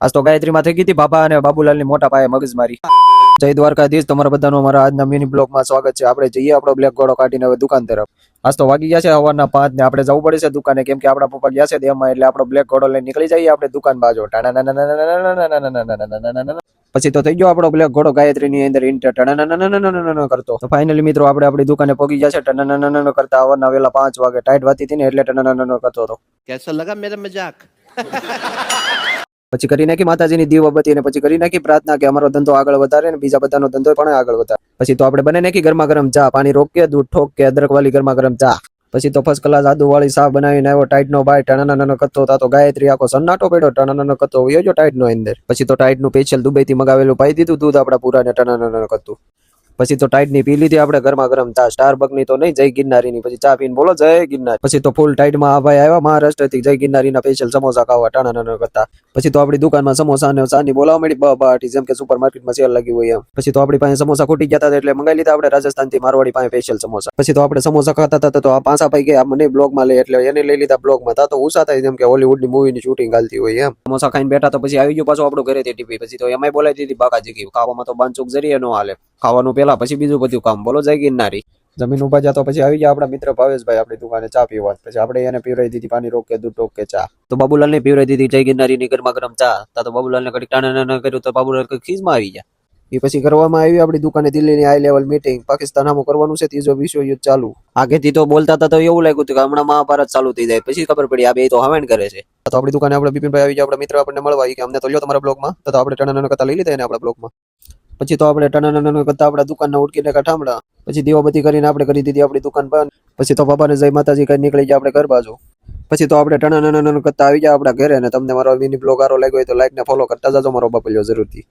આજ તો ગાયત્રી માં થઈ ગઈ હતી બાબા અને બાબુલાલ ની મોટા પાયે મગજમારી. જય દ્વારકાધીશ, તમારા બધાનો મારા આજના મિની બ્લોગમાં સ્વાગત છે. આપણે જઈએ આપણો બ્લેક ઘોડો કાઢીને હવે દુકાન તરફ. આજ તો વાગી ગયા છે સવારના 5 ને આપણે જવું પડે છે દુકાને, કેમ કે આપણા પપ્પા ગયા છે દેમાં, એટલે આપણો બ્લેક ઘોડો લઈને નીકળી જઈએ આપણે દુકાન બાજુ. પછી તો થઈ ગયો આપણો બ્લેક ઘોડો ગાયત્રી ની અંદર ઇન્ટર કરતો. તો ફાઇનલી મિત્રો આપણે આપણી દુકાને પહોંચી ગયા છે. કરતા આવવાના વેલા 5 વાગે ટાઈટ વાતી હતી ને એટલે કરતો હતો. कैसा लगा मेरा मजाक? પછી કરી નાખી માતાજીની દીવાબત્તી અને પછી કરી નાખી પ્રાર્થના કે અમારો ધંધો આગળ વધારે ને બીજા બધાનો ધંધો પણ આગળ વધારે. પછી તો આપણે બને નાખી ગરમા ગરમ ચા, પાણી રોકે, દૂધ ઠોક કે અદરક વાળી ગરમા ગરમ ચા. પછી તો ફર્સ્ટ ક્લાસ આદુ વાળી ચા બનાવીને આવ્યો ટાઈટ નો બાય ટનાનો કરતો હતો. તો ગાયત્રી આખો સન્નાટો પડ્યો ટનાનો કરતો હોય જો ટાઈટ નો અંદર. પછી તો ટાઈટ નું સ્પેશિયલ દુબઈ થી મગાવેલું પાઈ દીધું દૂધ આપડા પૂરા ને ટનાનો કરતું. પછી તો ટાઈટ ની પી લીધી આપણે ગરમા ગરમ ચા, સ્ટારબક ની તો નહીં, જય ગિરનારી ની. પછી ચા પીને બોલો જય ગિરનારી. પછી તો ફૂલ ટાઈટ માં આ ભાઈ આવ્યા મહારાષ્ટ્ર થી જય ગિરનારી ના સ્પેશિયલ સમોસા ખાવા ટનાનો કરતા. પછી તો આપણી દુકાનમાં સમોસા અને ચાની બોલાવા મળી બાટી, જેમ કે સુપર માર્કેટમાં સેલ લાગી હોય એમ. પછી તો આપણી પાસે સમોસા ખૂટી ગયા હતા એટલે મંગાવી લીધા આપણે રાજસ્થાન થી મારવાડી પાસે સ્પેશિયલ સમોસા. પછી તો આપણે સમોસા ખાતા હતા તો આ પાંચા પાઈ ગયા મને બ્લોગ માં લે, એટલે એને લઈ લીધા બ્લોગ માં. તા તો ઉષા થાય જેમ કે હોલીવુડ ની મૂવી ની શૂટિંગ હાલતી હોય એમ. સમોસા ખાઈને બેઠા તો પછી આવી ગયો પાછો આપણું ઘરે ટીપી. પછી તો એમાંય બોલાવી દીધી બાકાજી કી ખાવામાં તો બાંચુક જરીએ નો હાલે, ખાવાનું પેલા પછી બીજું બધું કામ. બોલો જય ગિરનારી. જમીન ઉભા જતો પછી આવી ગયા આપણા મિત્ર ભાવેશભાઈ આપણી દુકાને ચા પીવા. પછી આપણે એને પીવરાઈ દીધી પાણી રોક કે દૂધ ટોક કે ચા. તો બાબુલાલ ને પીવરાઈ દીધી જય ગિરનારી ની ગરમા ગરમ ચા. તા તો બાબુલાલ ને કડી ટાણા કર્યું તો બાબુલાલ ખીજમાં આવી ગયા. એ પછી કરવામાં આવી આપણી દુકાને દિલ્હીની હાઈ લેવલ મીટિંગ. પાકિસ્તાન આમાં કરવાનું છે ત્રીજો વિશ્વ યુદ્ધ ચાલુ. આગેથી તો બોલતા હતા તો એવું લાગ્યું હતું કે હમણાં મહાભારત ચાલુ થઈ જાય. પછી ખબર પડી આ બે તો હવેણ કરે છે. તો આપણી દુકાને આપણે બિપિનભાઈ આવી ગયા, આપણા મિત્ર આપણને મળવા કે અમને તો લ્યો તમારા બ્લોગમાં. તો આપણે ટનાનો કથા લઈ લીધા એને આપણા બ્લોગમાં. પછી તો આપણે ટનાનો કરતા આપણા દુકાનના ઉટકીને કાઠામડા. પછી દીવાબત્તી કરીને આપણે કરી દીધી આપણી દુકાન બંધ. પછી તો બાબાને જય માતાજી કઈ નીકળી ગયા આપણે ઘર બાજુ. પછી તો આપણે ટનાનો કરતા આવી ગયા આપણા ઘરે. ને તમને મારો મિની બ્લોગ સારો લાગ્યો હોય તો લાઈક ને ફોલો કરતા જાજો મારો બાપલ્યો જરૂરથી.